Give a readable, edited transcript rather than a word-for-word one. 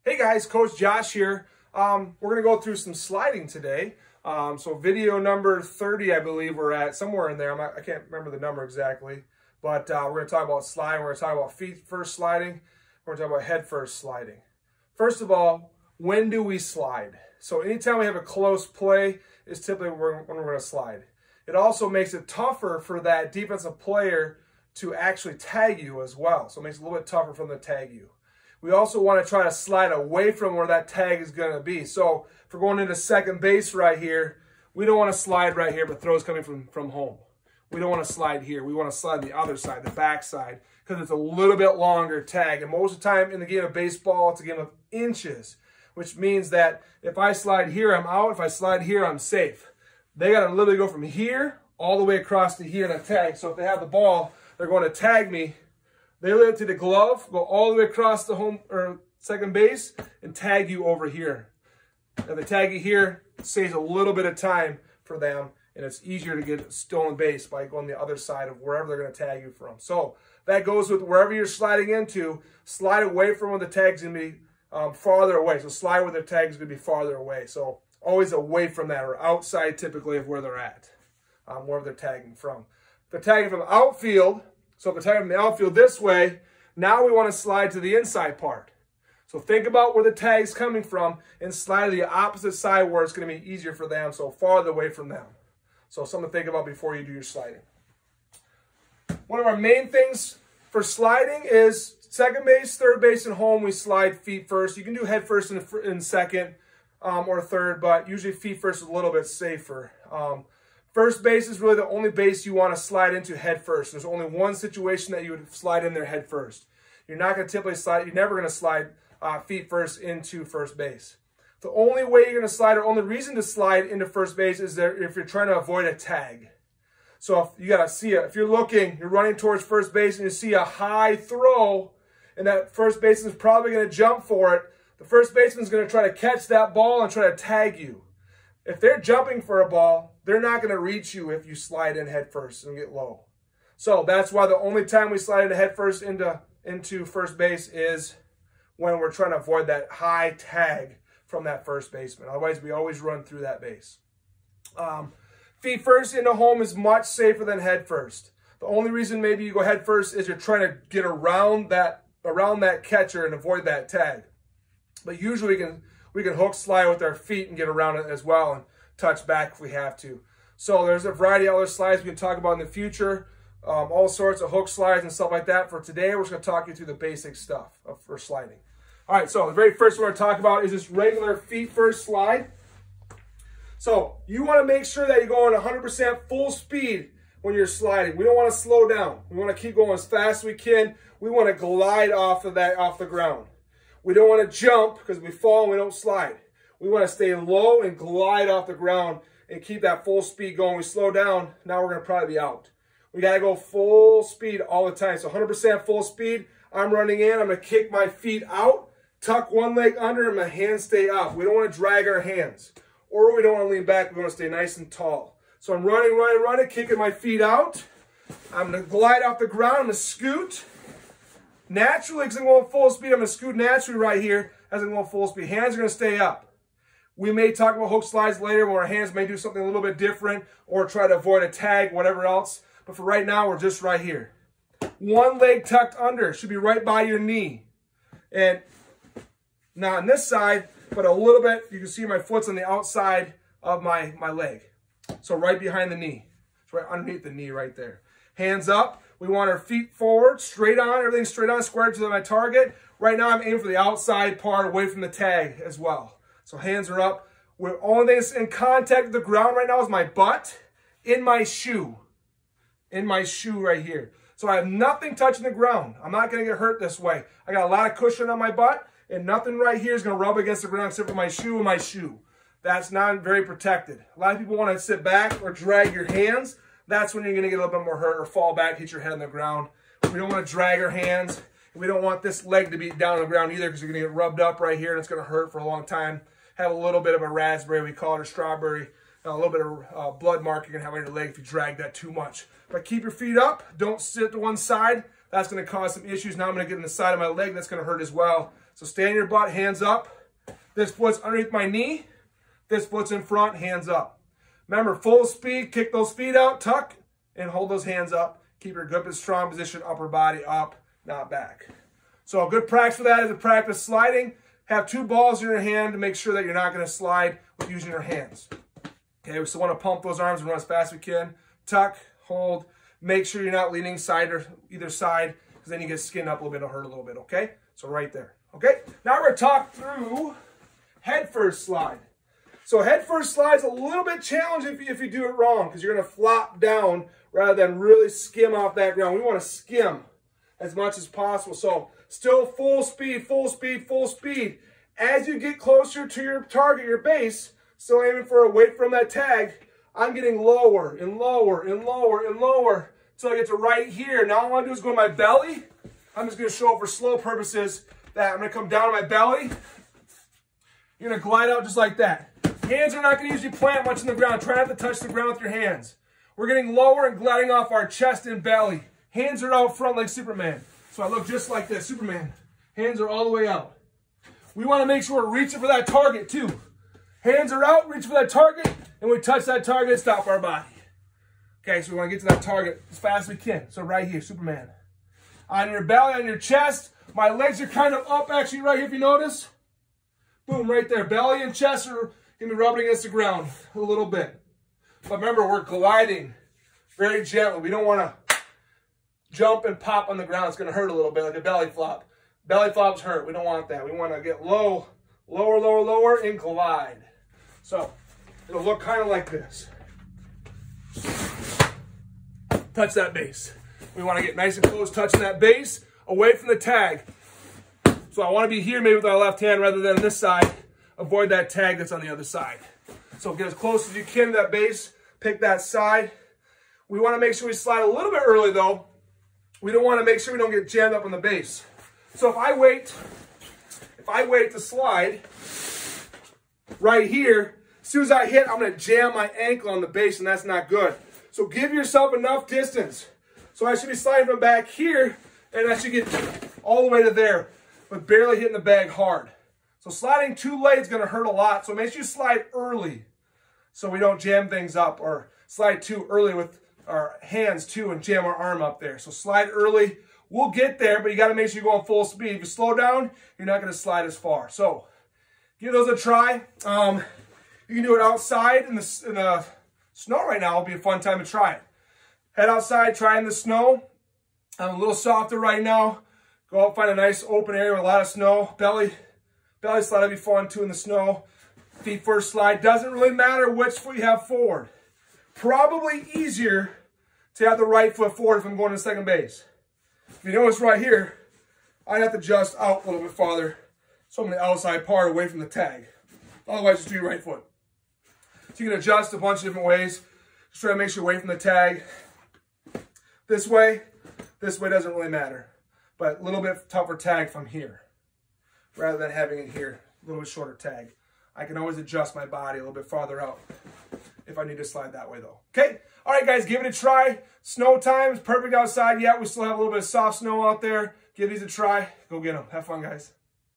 Hey guys, Coach Josh here. We're going to go through some sliding today. So video number 30, I believe we're at, somewhere in there. I can't remember the number exactly. But we're going to talk about sliding. We're going to talk about feet first sliding. We're going to talk about head first sliding. First of all, when do we slide? So anytime we have a close play is typically when we're going to slide. It also makes it tougher for that defensive player to actually tag you as well. So it makes it a little bit tougher for them to tag you. We also want to try to slide away from where that tag is going to be. So if we're going into second base right here, we don't want to slide right here, but throw's coming from home. We don't want to slide here. We want to slide the other side, the back side, because it's a little bit longer tag. And most of the time in the game of baseball, it's a game of inches, which means that if I slide here, I'm out. If I slide here, I'm safe. They got to literally go from here all the way across to here in a tag. So if they have the ball, they're going to tag me. They live to the glove, go all the way across the home or second base, and tag you over here. If they tag you here, it saves a little bit of time for them, and it's easier to get a stolen base by going the other side of wherever they're going to tag you from. So that goes with wherever you're sliding into, slide away from where the tag's going to be farther away. So slide where the tag's going to be farther away. So always away from that, or outside typically of where they're at, wherever they're tagging from. If they're tagging from outfield, so if we're tagging from the outfield this way, now we want to slide to the inside part. So think about where the tag's coming from and slide to the opposite side where it's going to be easier for them, so farther away from them. So something to think about before you do your sliding. One of our main things for sliding is second base, third base, and home. We slide feet first. You can do head first in second or third, but usually feet first is a little bit safer. First base is really the only base you want to slide into head first. There's only one situation that you would slide in there head first. You're not going to typically slide, you're never going to slide feet first into first base. The only way you're going to slide, or only reason to slide into first base is if you're trying to avoid a tag. So if you got to see it, if you're running towards first base and you see a high throw, and that first baseman is probably going to jump for it, the first baseman is going to try to catch that ball and try to tag you. If they're jumping for a ball, they're not going to reach you if you slide in head first and get low. So that's why the only time we slide into head first into first base is when we're trying to avoid that high tag from that first baseman. Otherwise, we always run through that base. Feet first into home is much safer than head first. The only reason maybe you go head first is you're trying to get around that catcher and avoid that tag. But usually we can hook slide with our feet and get around it as well and touch back if we have to. So there's a variety of other slides we can talk about in the future, all sorts of hook slides and stuff like that. For today, we're just going to talk you through the basic stuff for sliding. All right, so the very first one we're going to talk about is this regular feet first slide. So you want to make sure that you're going 100% full speed when you're sliding. We don't want to slow down. We want to keep going as fast as we can. We want to glide off the ground. We don't want to jump because we fall and we don't slide. We want to stay low and glide off the ground and keep that full speed going. We slow down, now we're going to probably be out. We got to go full speed all the time. So 100% full speed. I'm running in. I'm going to kick my feet out, tuck one leg under, and my hands stay up. We don't want to drag our hands. Or we don't want to lean back. We want to stay nice and tall. So I'm running, kicking my feet out. I'm going to glide off the ground. I'm going to scoot. Naturally, because I'm going full speed, I'm going to scoot naturally right here as I'm going full speed. Hands are going to stay up. We may talk about hook slides later where our hands may do something a little bit different or try to avoid a tag, whatever else. But for right now, we're just right here. One leg tucked under. Should be right by your knee. And not on this side, but a little bit. You can see my foot's on the outside of my leg. So right behind the knee. It's right underneath the knee right there. Hands up. We want our feet forward, straight on, everything straight on, square to my target. Right now, I'm aiming for the outside part away from the tag as well. So hands are up. The only thing that's in contact with the ground right now is my butt in my shoe. In my shoe right here. So I have nothing touching the ground. I'm not going to get hurt this way. I got a lot of cushion on my butt, and nothing right here is going to rub against the ground except for my shoe and my shoe. That's not very protected. A lot of people want to sit back or drag your hands. That's when you're going to get a little bit more hurt or fall back, hit your head on the ground. We don't want to drag our hands. We don't want this leg to be down on the ground either because you're going to get rubbed up right here and it's going to hurt for a long time. Have a little bit of a raspberry, we call it, or strawberry, a little bit of blood mark you're going to have on your leg if you drag that too much. But keep your feet up. Don't sit to one side. That's going to cause some issues. Now I'm going to get in the side of my leg. That's going to hurt as well. So stay on your butt, hands up. This foot's underneath my knee. This foot's in front, hands up. Remember, full speed, kick those feet out, tuck, and hold those hands up. Keep your good and strong position, upper body up, not back. So a good practice for that is to practice sliding. Have 2 balls in your hand to make sure that you're not going to slide with using your hands. Okay, we still want to pump those arms and run as fast as we can. Tuck, hold. Make sure you're not leaning side or either side, because then you get skinned up a little bit, it'll hurt a little bit, okay? So right there, okay? Now we're going to talk through head first slide. So head first slide is a little bit challenging if you do it wrong, because you're going to flop down rather than really skim off that ground. We want to skim as much as possible. So still full speed, full speed, full speed. As you get closer to your target, your base, still aiming for away from that tag, I'm getting lower and lower and lower and lower until I get to right here. Now all I want to do is go to my belly. I'm just going to show it for slow purposes that I'm going to come down to my belly. You're going to glide out just like that. Hands are not going to usually plant much in the ground. Try not to touch the ground with your hands. We're getting lower and gliding off our chest and belly. Hands are out front like Superman. So I look just like this, Superman. Hands are all the way out. We want to make sure we're reaching for that target too. Hands are out, reach for that target, and we touch that target, stop our body. Okay, so we want to get to that target as fast as we can. So right here, Superman. On your belly, on your chest, my legs are kind of up actually right here if you notice. Boom, right there. Belly and chest are going to be rubbing against the ground a little bit. But remember, we're gliding very gently. We don't want to jump and pop on the ground. It's going to hurt a little bit, like a belly flop. Belly flops hurt. We don't want that. We want to get low, lower, lower, lower, and glide. So it'll look kind of like this. Touch that base. We want to get nice and close, touching that base, away from the tag. So I want to be here maybe with our left hand rather than this side. Avoid that tag that's on the other side. So get as close as you can to that base. Pick that side. We want to make sure we slide a little bit early though. We don't want to make sure we don't get jammed up on the base. So if I wait to slide right here, as soon as I hit, I'm going to jam my ankle on the base, and that's not good. So give yourself enough distance. So I should be sliding from back here, and I should get all the way to there, but barely hitting the bag hard. So sliding too late is going to hurt a lot, so make sure you slide early so we don't jam things up, or slide too early with our hands too and jam our arm up there. So slide early. We'll get there, but you got to make sure you go on full speed. If you slow down, you're not going to slide as far. So give those a try. You can do it outside in the snow right now. It'll be a fun time to try it. Head outside, try in the snow. I'm a little softer right now. Go out, find a nice open area with a lot of snow. Belly slide will be fun too in the snow. Feet first slide. Doesn't really matter which foot you have forward. Probably easier to have the right foot forward if I'm going to second base. If you notice right here, I'd have to adjust out a little bit farther. So I'm on the outside part away from the tag. Otherwise, just do your right foot. So you can adjust a bunch of different ways. Just try to make sure you're away from the tag. This way doesn't really matter. But a little bit tougher tag from here, rather than having it here, a little bit shorter tag. I can always adjust my body a little bit farther out if I need to slide that way though. Okay? All right, guys, give it a try. Snow time is perfect outside. Yeah, we still have a little bit of soft snow out there. Give these a try. Go get them. Have fun, guys.